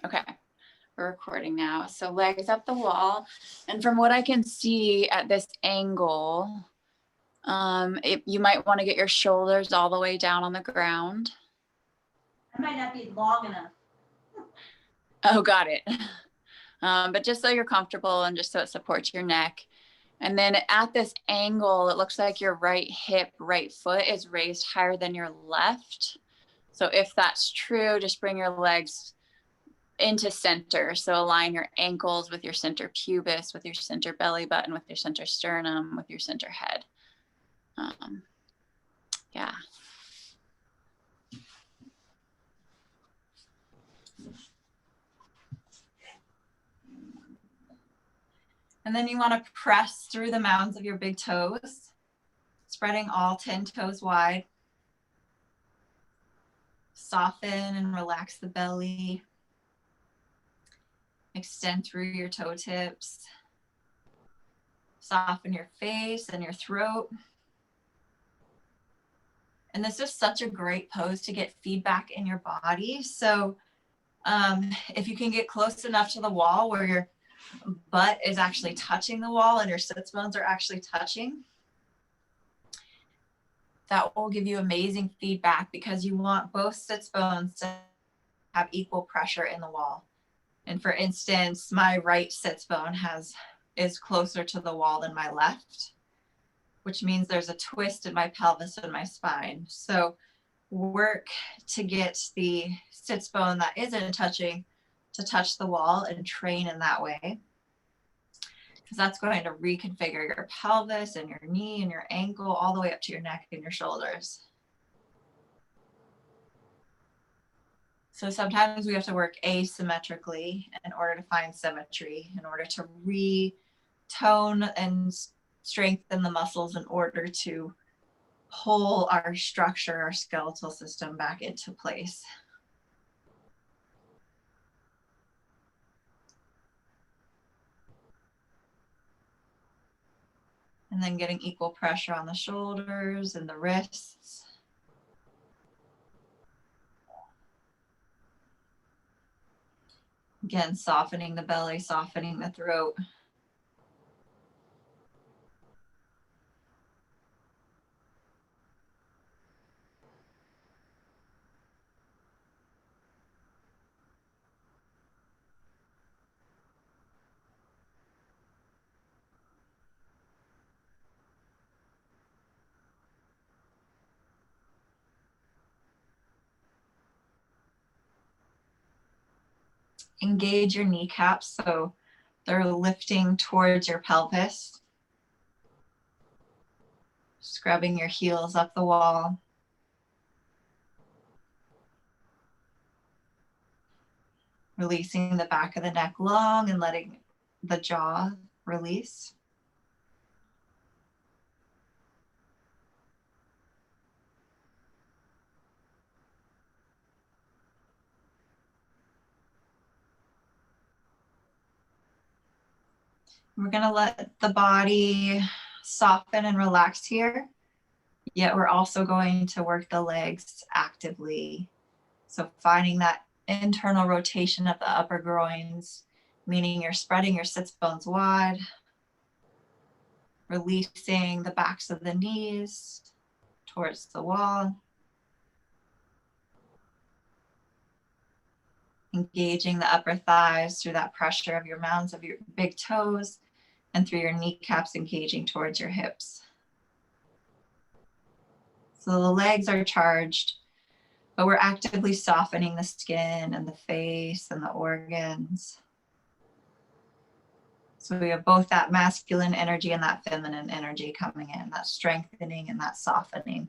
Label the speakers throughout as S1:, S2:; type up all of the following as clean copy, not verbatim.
S1: Okay, we're recording now. So legs up the wall. And from what I can see at this angle, you might want to get your shoulders all the way down on the ground.
S2: I might not be long enough.
S1: Oh, got it. But just so you're comfortable and just so it supports your neck. And then at this angle, it looks like your right hip, right foot is raised higher than your left. So if that's true, just bring your legs into center. So align your ankles with your center pubis, with your center belly button, with your center sternum, with your center head. Yeah. And then you want to press through the mounds of your big toes, spreading all 10 toes wide. Soften and relax the belly. Extend through your toe tips. Soften your face and your throat. And this is such a great pose to get feedback in your body. So if you can get close enough to the wall where your butt is actually touching the wall and your sits bones are actually touching, that will give you amazing feedback because you want both sits bones to have equal pressure in the wall. And for instance, my right sits bone is closer to the wall than my left, which means there's a twist in my pelvis and my spine. So work to get the sits bone that isn't touching to touch the wall and train in that way. Because that's going to reconfigure your pelvis and your knee and your ankle all the way up to your neck and your shoulders. So sometimes we have to work asymmetrically in order to find symmetry, in order to retone and strengthen the muscles in order to pull our structure, our skeletal system back into place. And then getting equal pressure on the shoulders and the wrists. Again, softening the belly, softening the throat. Engage your kneecaps so they're lifting towards your pelvis. Scrubbing your heels up the wall. Releasing the back of the neck long and letting the jaw release. We're going to let the body soften and relax here, yet we're also going to work the legs actively. So finding that internal rotation of the upper groins, meaning you're spreading your sits bones wide, releasing the backs of the knees towards the wall, engaging the upper thighs through that pressure of your mounds of your big toes and through your kneecaps engaging towards your hips. So the legs are charged, but we're actively softening the skin and the face and the organs. So we have both that masculine energy and that feminine energy coming in, that strengthening and that softening.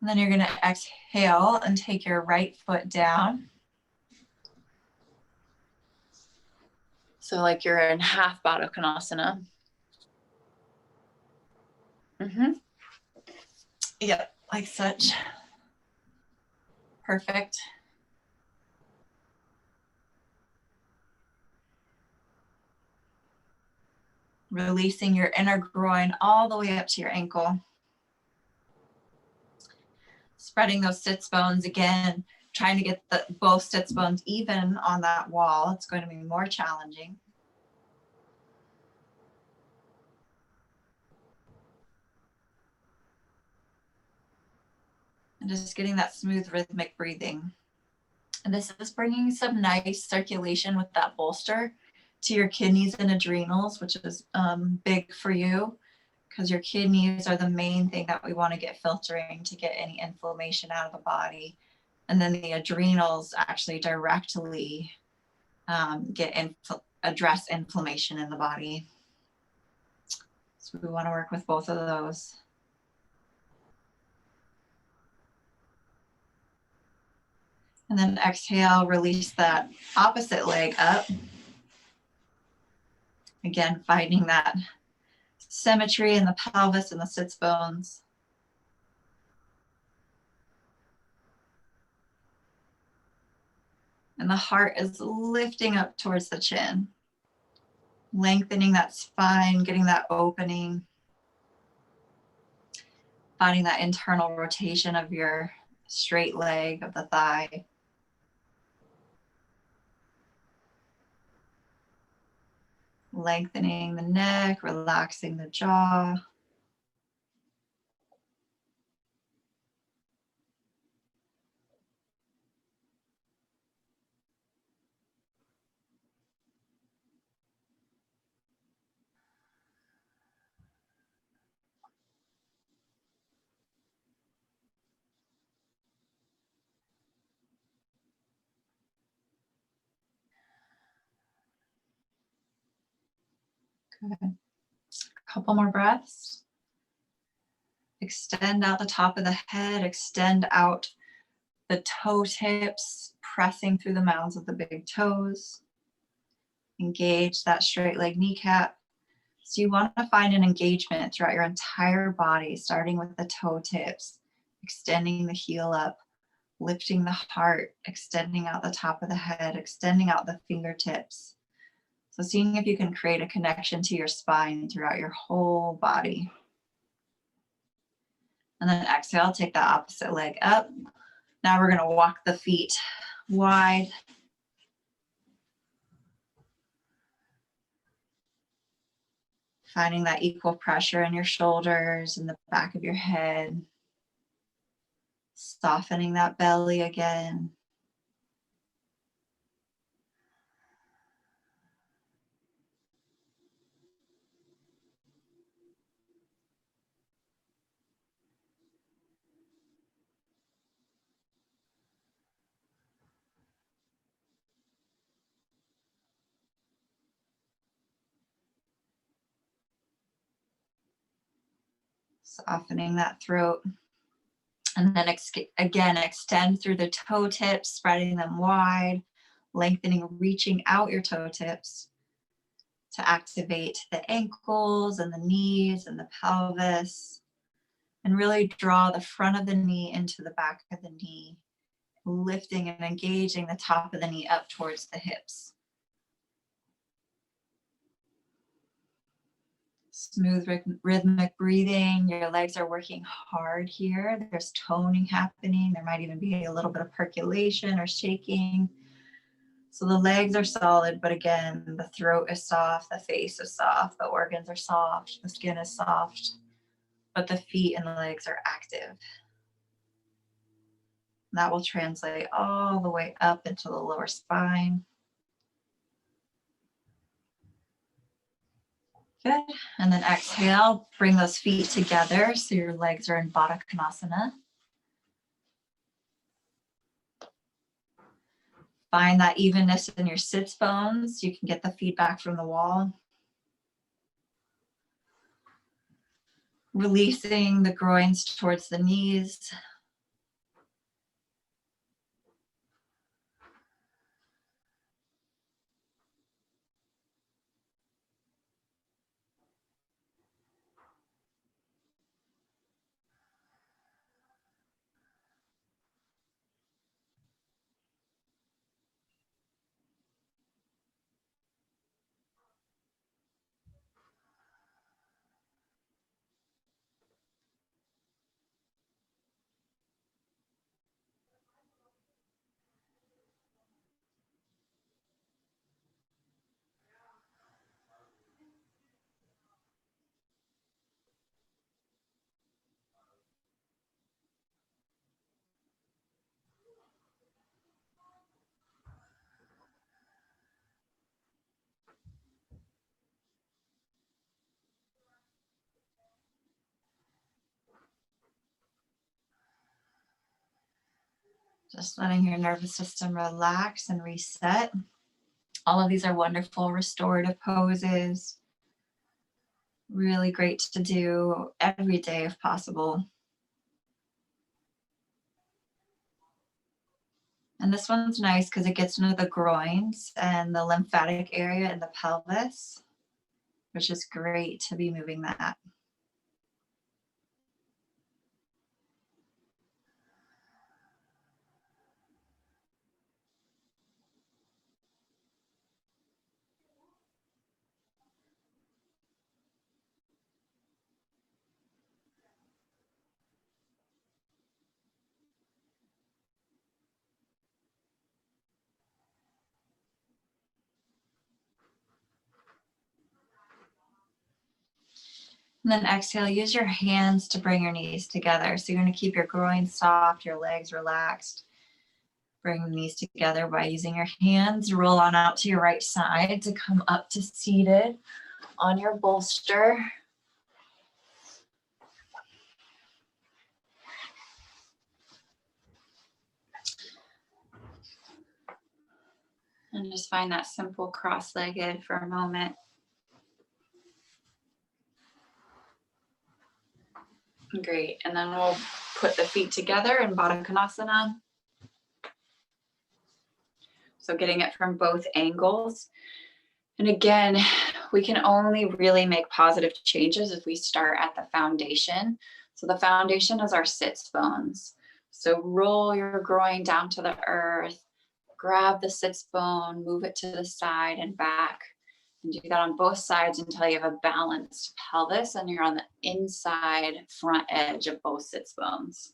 S1: And then you're going to exhale and take your right foot down. So like you're in half Baddha Konasana. Yep, like such. Perfect. Releasing your inner groin all the way up to your ankle. Spreading those sits bones again, trying to get both sits bones even on that wall. It's going to be more challenging. And just getting that smooth rhythmic breathing. And this is bringing some nice circulation with that bolster to your kidneys and adrenals, which is big for you, because your kidneys are the main thing that we want to get filtering to get any inflammation out of the body. And then the adrenals actually directly address inflammation in the body. So we want to work with both of those. And then exhale, release that opposite leg up. Again, finding that symmetry in the pelvis and the sits bones. And the heart is lifting up towards the chin. Lengthening that spine, getting that opening. Finding that internal rotation of your straight leg, of the thigh. Lengthening the neck, relaxing the jaw. Good. A couple more breaths. Extend out the top of the head, extend out the toe tips, pressing through the mounds of the big toes. Engage that straight leg kneecap. So you want to find an engagement throughout your entire body, starting with the toe tips, extending the heel up, lifting the heart, extending out the top of the head, extending out the fingertips. So seeing if you can create a connection to your spine throughout your whole body. And then exhale, take that opposite leg up. Now we're going to walk the feet wide. Finding that equal pressure in your shoulders and the back of your head. Softening that belly again. Softening that throat. And then again, extend through the toe tips, spreading them wide, lengthening, reaching out your toe tips to activate the ankles and the knees and the pelvis. And really draw the front of the knee into the back of the knee, lifting and engaging the top of the knee up towards the hips. Smooth rhythmic breathing. Your legs are working hard here. There's toning happening. There might even be a little bit of percolation or shaking. So the legs are solid, but again, the throat is soft, the face is soft, the organs are soft, the skin is soft, but the feet and the legs are active. And that will translate all the way up into the lower spine. Good. And then exhale, bring those feet together so your legs are in Baddha Konasana. Find that evenness in your sits bones. You can get the feedback from the wall. Releasing the groins towards the knees. Just letting your nervous system relax and reset. All of these are wonderful restorative poses. Really great to do every day if possible. And this one's nice because it gets into the groins and the lymphatic area in the pelvis, which is great to be moving that. And then exhale, use your hands to bring your knees together. So you're going to keep your groin soft, your legs relaxed. Bring the knees together by using your hands. Roll on out to your right side to come up to seated on your bolster. And just find that simple cross-legged for a moment. Great, and then we'll put the feet together in Baddha Konasana. So getting it from both angles. And again, we can only really make positive changes if we start at the foundation. So the foundation is our sits bones. So roll your groin down to the earth, grab the sits bone, move it to the side and back. And do that on both sides until you have a balanced pelvis and you're on the inside front edge of both sits bones.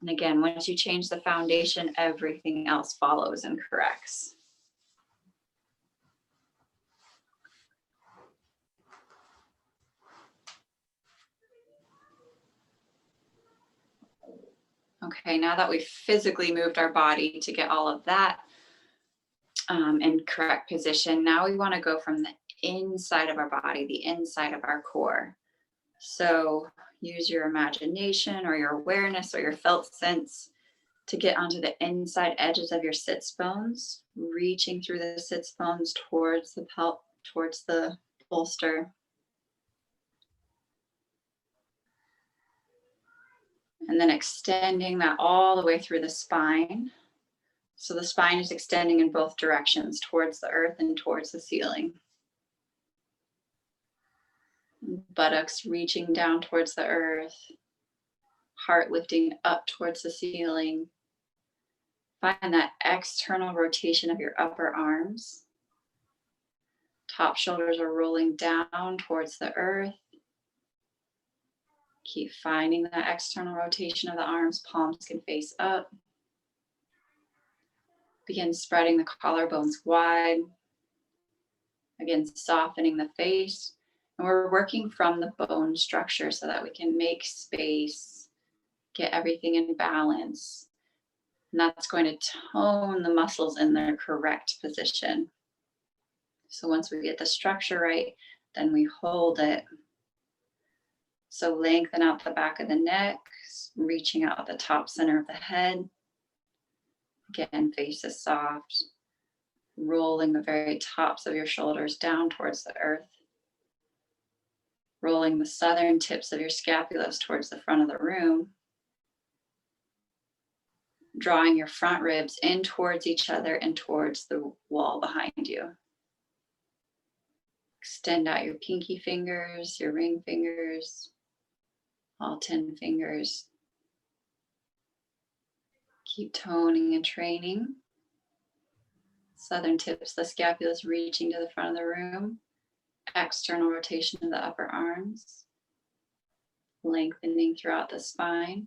S1: And again, once you change the foundation, everything else follows and corrects. Okay, now that we've physically moved our body to get all of that in correct position, now we want to go from the inside of our body, the inside of our core. So use your imagination or your awareness or your felt sense to get onto the inside edges of your sits bones, reaching through the sits bones towards the bolster. And then extending that all the way through the spine. So the spine is extending in both directions, towards the earth and towards the ceiling. Buttocks reaching down towards the earth, heart lifting up towards the ceiling. Find that external rotation of your upper arms. Top shoulders are rolling down towards the earth. Keep finding that external rotation of the arms, palms can face up. Begin spreading the collarbones wide. Again, softening the face. And we're working from the bone structure so that we can make space, get everything in balance. And that's going to tone the muscles in their correct position. So once we get the structure right, then we hold it. So lengthen out the back of the neck, reaching out the top center of the head. Again, face is soft. Rolling the very tops of your shoulders down towards the earth. Rolling the southern tips of your scapulas towards the front of the room. Drawing your front ribs in towards each other and towards the wall behind you. Extend out your pinky fingers, your ring fingers, all 10 fingers. Keep toning and training. Southern tips, the scapulas reaching to the front of the room. External rotation of the upper arms. Lengthening throughout the spine.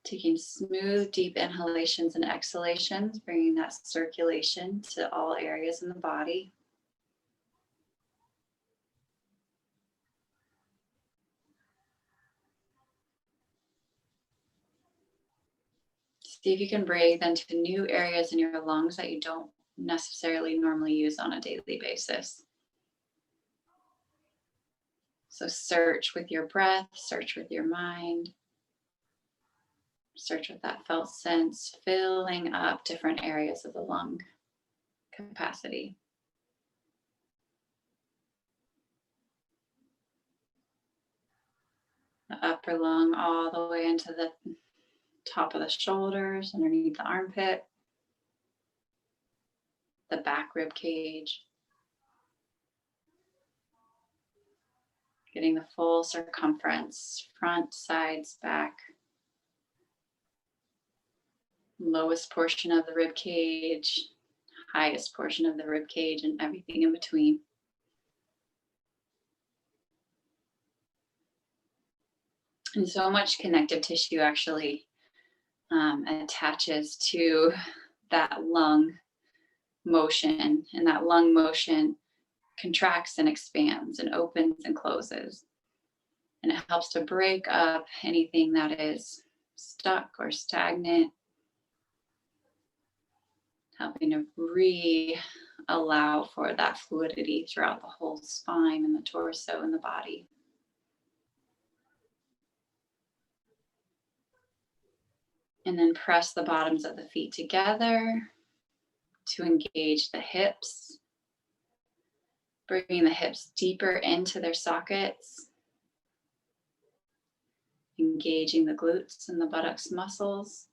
S1: Taking smooth, deep inhalations and exhalations, bringing that circulation to all areas in the body. See if you can breathe into new areas in your lungs that you don't necessarily normally use on a daily basis. So search with your breath, search with your mind.
S3: Search with that felt sense, filling up different areas of the lung capacity. The upper lung all the way into the top of the shoulders, underneath the armpit, the back rib cage. Getting the full circumference, front, sides, back. Lowest portion of the rib cage, highest portion of the rib cage, and everything in between. And so much connective tissue actually attaches to that lung motion, and that lung motion contracts and expands and opens and closes. And it helps to break up anything that is stuck or stagnant, helping to allow for that fluidity throughout the whole spine and the torso and the body. And then press the bottoms of the feet together to engage the hips, bringing the hips deeper into their sockets, engaging the glutes and the buttocks muscles.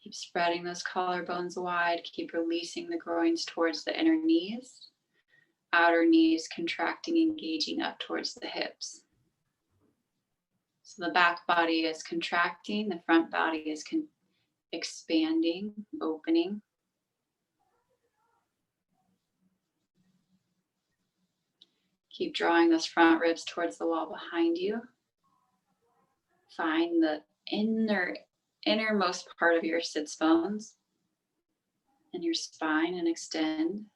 S3: Keep spreading those collarbones wide. Keep releasing the groins towards the inner knees. Outer knees contracting, engaging up towards the hips. So the back body is contracting, the front body is expanding, opening. Keep drawing those front ribs towards the wall behind you. Find the innermost part of your sits bones and your spine and extend.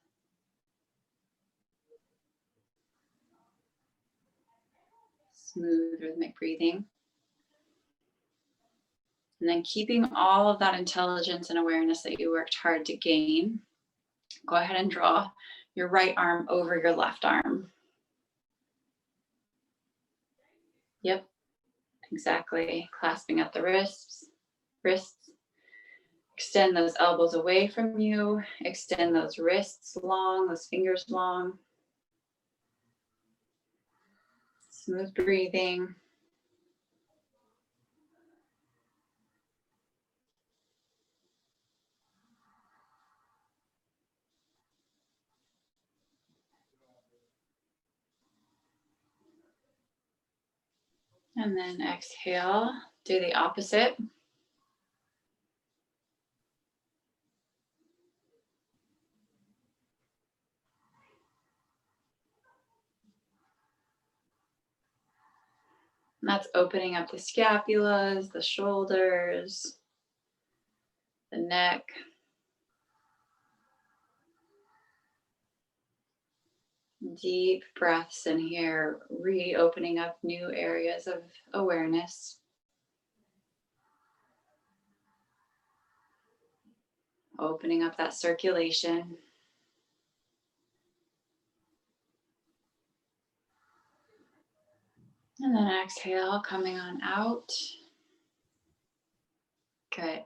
S3: Smooth rhythmic breathing. And then keeping all of that intelligence and awareness that you worked hard to gain, go ahead and draw your right arm over your left arm. Yep, exactly. Clasping at the wrists. Extend those elbows away from you. Extend those wrists long, those fingers long. Smooth breathing. And then exhale, do the opposite. And that's opening up the scapulas, the shoulders, the neck. Deep breaths in here, reopening up new areas of awareness. Opening up that circulation. And then exhale, coming on out. Good.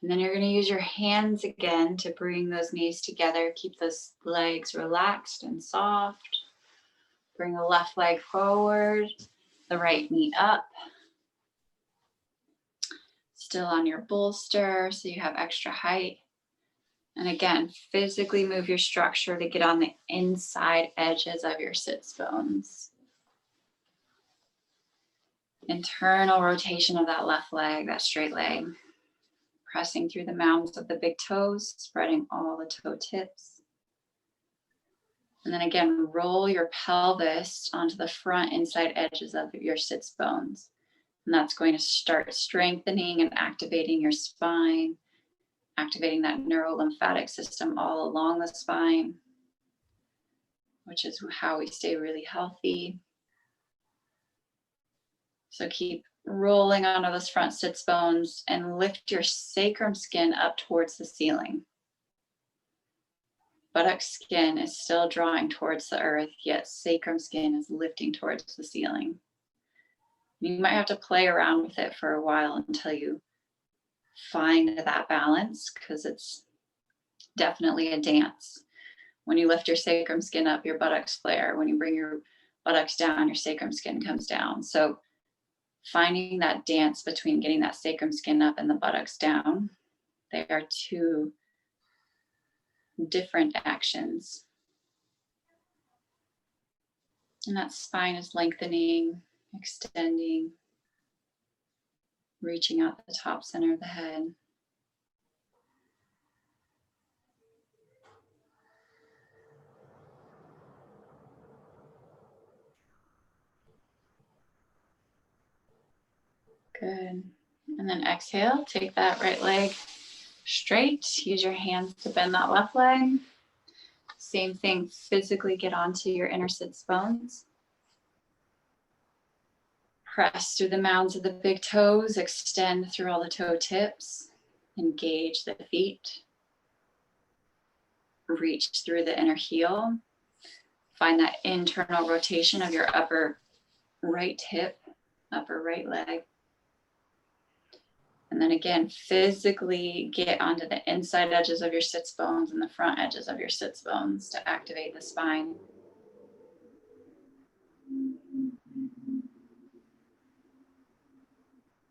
S3: And then you're going to use your hands again to bring those knees together. Keep those legs relaxed and soft. Bring the left leg forward, the right knee up. Still on your bolster, so you have extra height. And again, physically move your structure to get on the inside edges of your sits bones. Internal rotation of that left leg, that straight leg. Pressing through the mounds of the big toes, spreading all the toe tips. And then again, roll your pelvis onto the front inside edges of your sits bones. And that's going to start strengthening and activating your spine, activating that neurolymphatic system all along the spine, which is how we stay really healthy. So keep rolling onto those front sits bones and lift your sacrum skin up towards the ceiling. Buttock skin is still drawing towards the earth, yet sacrum skin is lifting towards the ceiling. You might have to play around with it for a while until you find that balance, because it's definitely a dance. When you lift your sacrum skin up, your buttocks flare. When you bring your buttocks down, your sacrum skin comes down. So finding that dance between getting that sacrum skin up and the buttocks down, they are two different actions. And that spine is lengthening, extending, reaching out the top center of the head. Good. And then exhale, take that right leg straight. Use your hands to bend that left leg. Same thing, physically get onto your inner sits bones. Press through the mounds of the big toes, extend through all the toe tips, engage the feet. Reach through the inner heel. Find that internal rotation of your upper right hip, upper right leg. And then again, physically get onto the inside edges of your sits bones and the front edges of your sits bones to activate the spine.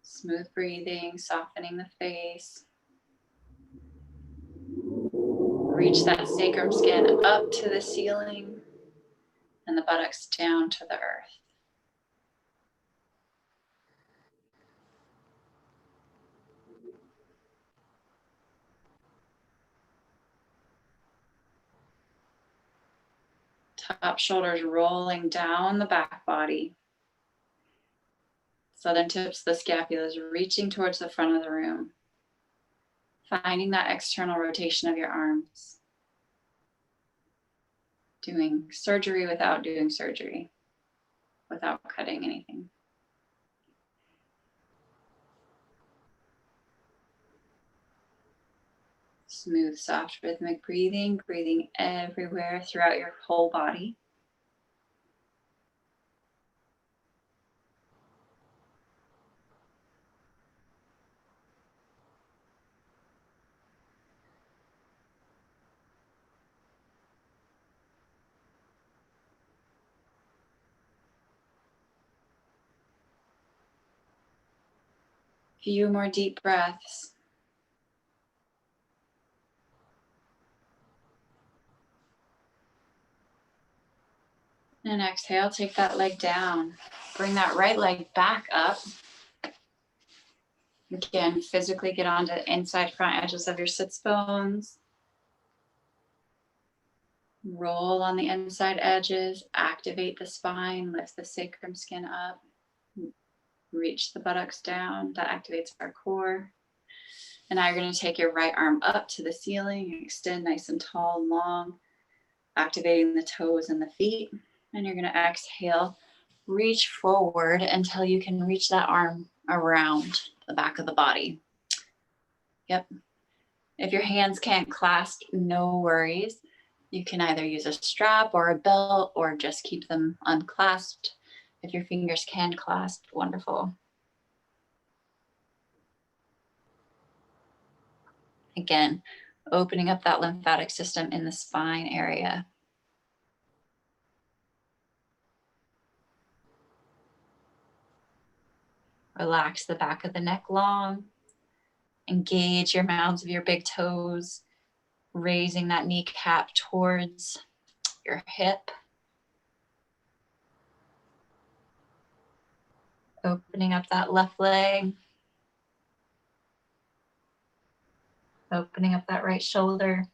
S3: Smooth breathing, softening the face. Reach that sacrum skin up to the ceiling and the buttocks down to the earth. Top shoulders rolling down the back body. Southern tips of the scapulas reaching towards the front of the room. Finding that external rotation of your arms. Doing surgery without doing surgery, without cutting anything. Smooth, soft, rhythmic breathing, breathing everywhere throughout your whole body. Few more deep breaths. And exhale, take that leg down. Bring that right leg back up. Again, physically get onto the inside front edges of your sits bones. Roll on the inside edges, activate the spine, lift the sacrum skin up. Reach the buttocks down, that activates our core. And now you're going to take your right arm up to the ceiling, extend nice and tall and long, activating the toes and the feet. And you're going to exhale, reach forward until you can reach that arm around the back of the body. Yep. If your hands can't clasp, no worries. You can either use a strap or a belt or just keep them unclasped. If your fingers can clasp, wonderful. Again, opening up that lymphatic system in the spine area. Relax the back of the neck long. Engage your mounds of your big toes, raising that kneecap towards your hip. Opening up that left leg. Opening up that right shoulder.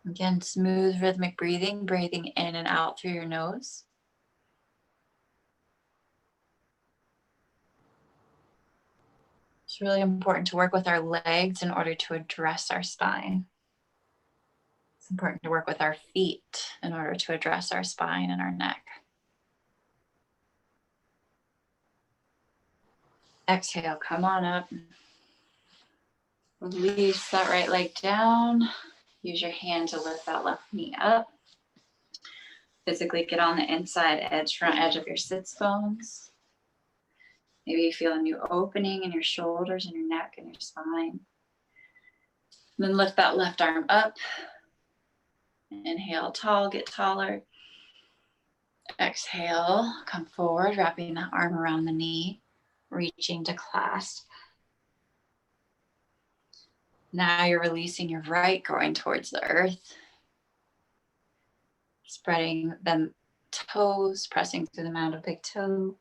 S3: Again, smooth rhythmic breathing, breathing in and out through your nose.
S1: It's really important to work with our legs in order to address our spine. It's important to work with our feet in order to address our spine and our neck. Exhale, come on up. Release that right leg down. Use your hand to lift that left knee up. Physically get on the inside edge, front edge of your sits bones. Maybe you feel a new opening in your shoulders and your neck and your spine. Then lift that left arm up. Inhale, tall, get taller. Exhale, come forward, wrapping that arm around the knee, reaching to clasp. Now you're releasing your right groin towards the earth. Spreading the toes, pressing through the mound of big toe.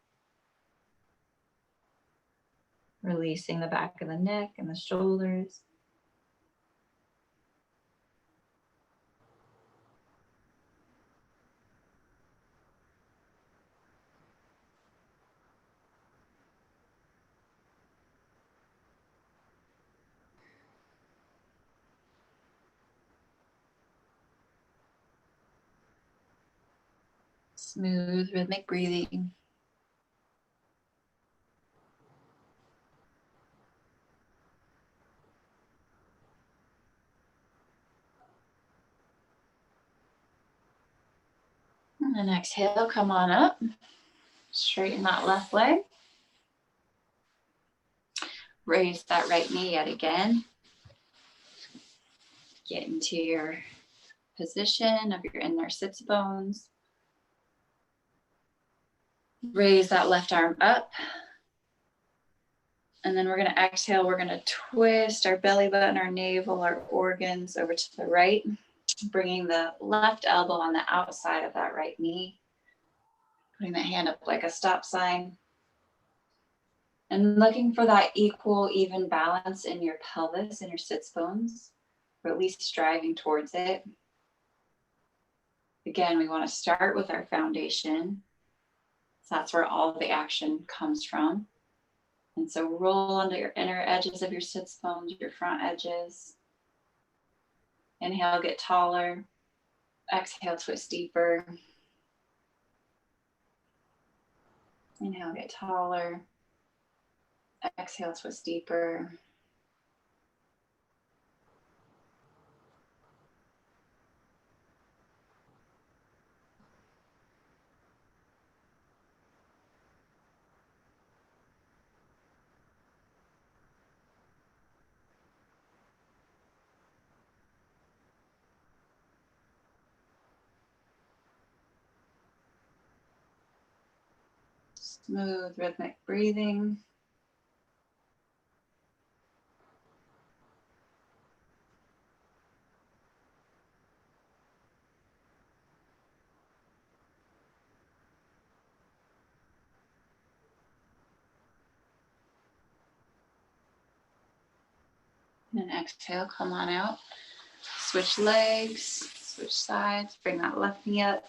S1: Releasing the back of the neck and the shoulders. Smooth, rhythmic breathing. And then exhale, come on up. Straighten that left leg. Raise that right knee yet again. Get into your position of your inner sits bones. Raise that left arm up. And then we're going to exhale. We're going to twist our belly button, our navel, our organs over to the right, bringing the left elbow on the outside of that right knee, putting the hand up like a stop sign, and looking for that equal, even balance in your pelvis and your sits bones, or at least striving towards it. Again, we want to start with our foundation. So that's where all of the action comes from. And so roll onto your inner edges of your sits bones, your front edges. Inhale, get taller. Exhale, twist deeper. Inhale, get taller. Exhale, twist deeper. Smooth, rhythmic breathing. And exhale, come on out. Switch legs, switch sides, bring that left knee up.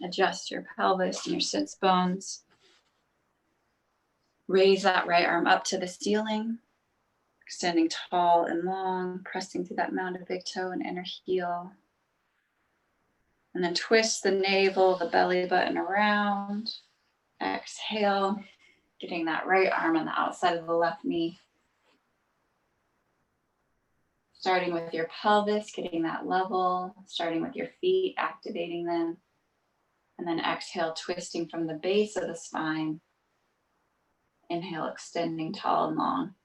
S1: Adjust your pelvis and your sits bones. Raise that right arm up to the ceiling, extending tall and long, pressing through that mound of big toe and inner heel. And then twist the navel, the belly button around. Exhale, getting that right arm on the outside of the left knee. Starting with your pelvis, getting that level, starting with your feet, activating them. And then exhale, twisting from the base of the spine. Inhale, extending tall and long.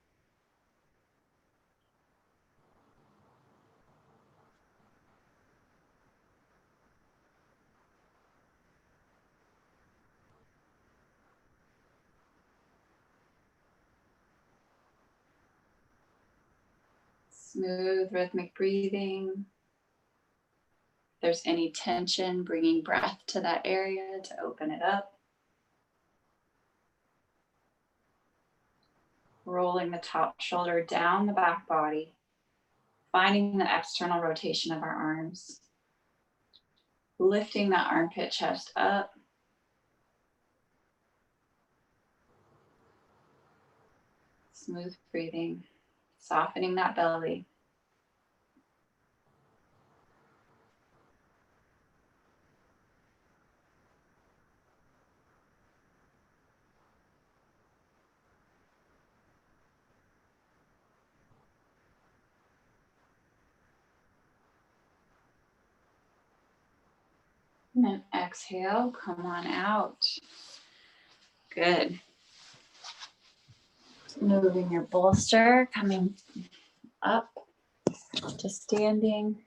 S1: Smooth, rhythmic breathing. If there's any tension, bringing breath to that area to open it up. Rolling the top shoulder down the back body, finding the external rotation of our arms. Lifting that armpit chest up.
S3: Smooth breathing, softening that belly. And then exhale, come on out. Good. Moving your bolster, coming up to standing.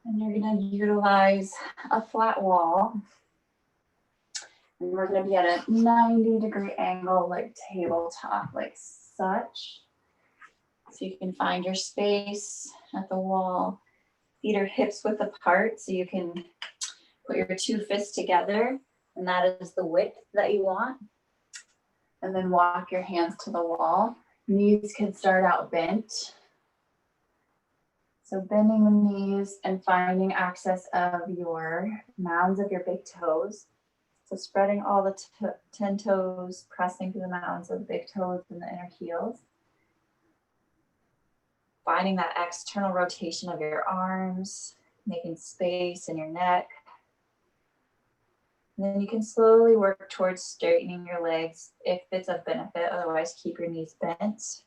S3: And you're going to utilize a flat wall. And we're going to be at a 90-degree angle, like tabletop, like such. So you can find your space at the wall. Feet are hips width apart, so you can put your two fists together, and that is the width that you want. And then walk your hands to the wall. Knees can start out bent. So bending the knees and finding access of your mounds of your big toes. So spreading all the 10 toes, pressing through the mounds of the big toes and the inner heels. Finding that external rotation of your arms, making space in your neck. And then you can slowly work towards straightening your legs if it's of benefit. Otherwise, keep your knees bent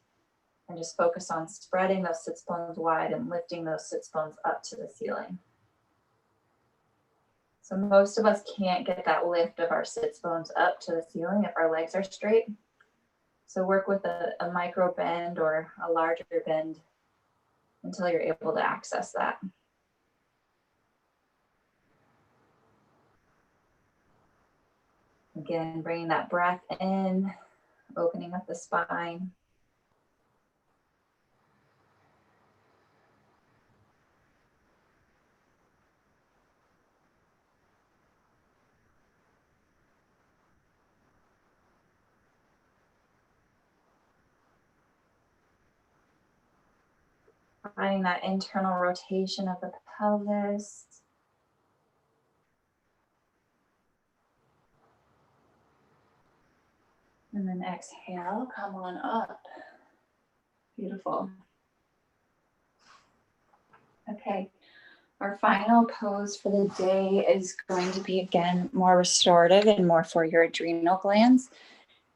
S3: and just focus on spreading those sits bones wide and lifting those sits bones up to the ceiling. So most of us can't get that lift of our sits bones up to the ceiling if our legs are straight. So work with a micro bend or a larger bend until you're able to access that. Again, bringing that breath in, opening up the spine. Finding that internal rotation of the pelvis. And then exhale, come on up. Beautiful. Okay, our final pose for the day is going to be, again, more restorative and more for your adrenal glands.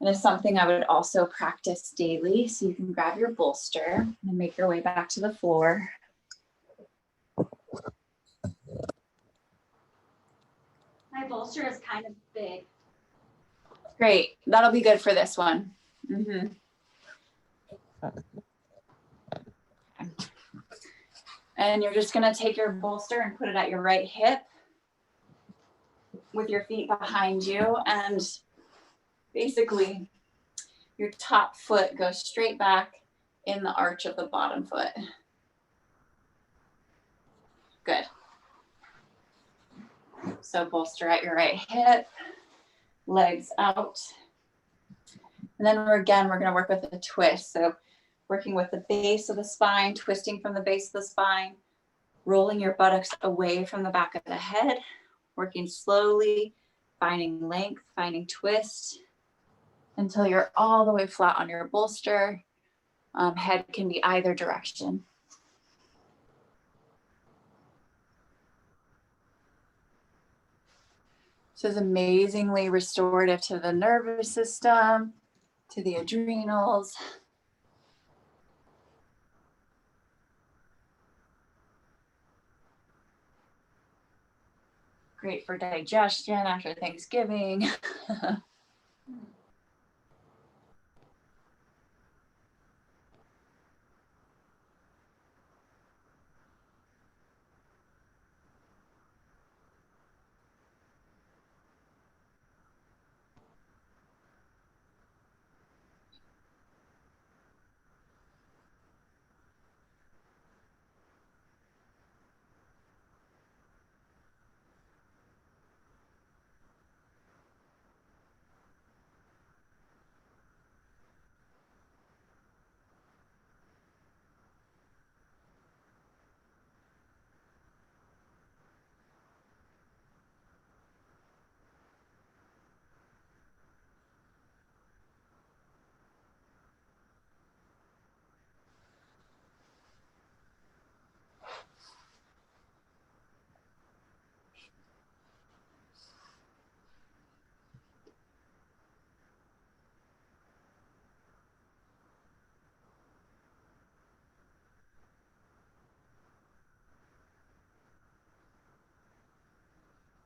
S3: And it's something I would also practice daily. So you can grab your bolster and make your way back to the floor.
S2: My bolster is kind of big.
S3: Great, that'll be good for this one. And you're just gonna take your bolster and put it at your right hip with your feet behind you, and basically your top foot goes straight back in the arch of the bottom foot. Good. So bolster at your right hip, legs out. And then we're gonna work with a twist. So working with the base of the spine, twisting from the base of the spine, rolling your buttocks away from the back of the head, working slowly, finding length, finding twist until you're all the way flat on your bolster. Head can be either direction. This is amazingly restorative to the nervous system, to the adrenals. Great for digestion after Thanksgiving.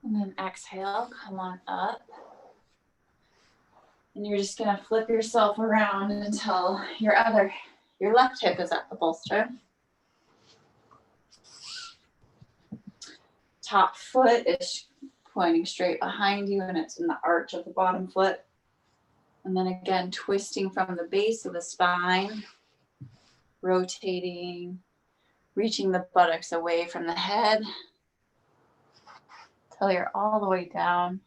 S3: And then exhale, come on up. And you're just gonna flip yourself around until your left hip is at the bolster. Top foot is pointing straight behind you and it's in the arch of the bottom foot. And then again, twisting from the base of the spine, rotating, reaching the buttocks away from the head till you're all the way down.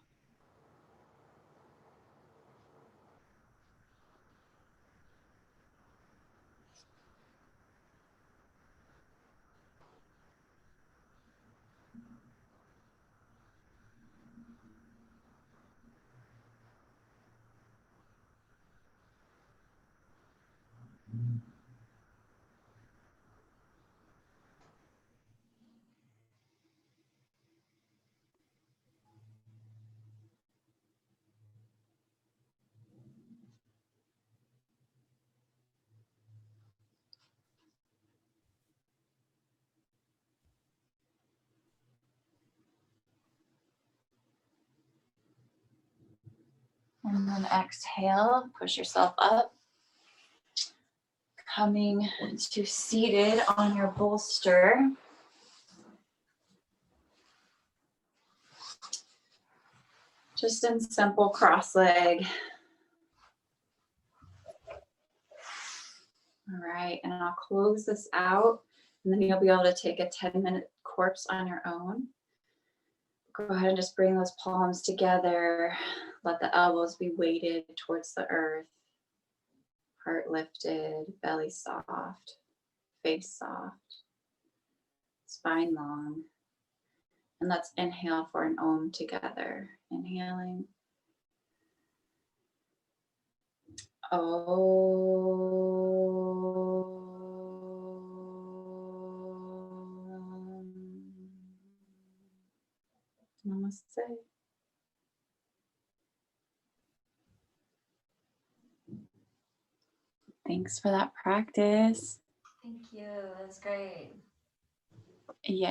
S3: And then exhale, push yourself up. Coming to seated on your bolster. Just in simple cross leg. All right, and I'll close this out and then you'll be able to take a 10-minute corpse on your own. Go ahead and just bring those palms together. Let the elbows be weighted towards the earth. Heart lifted, belly soft, face soft, spine long. And let's inhale for an Om together. Inhaling. Om. Namaste. Thanks for that practice.
S2: Thank you. That's great.
S3: Yay.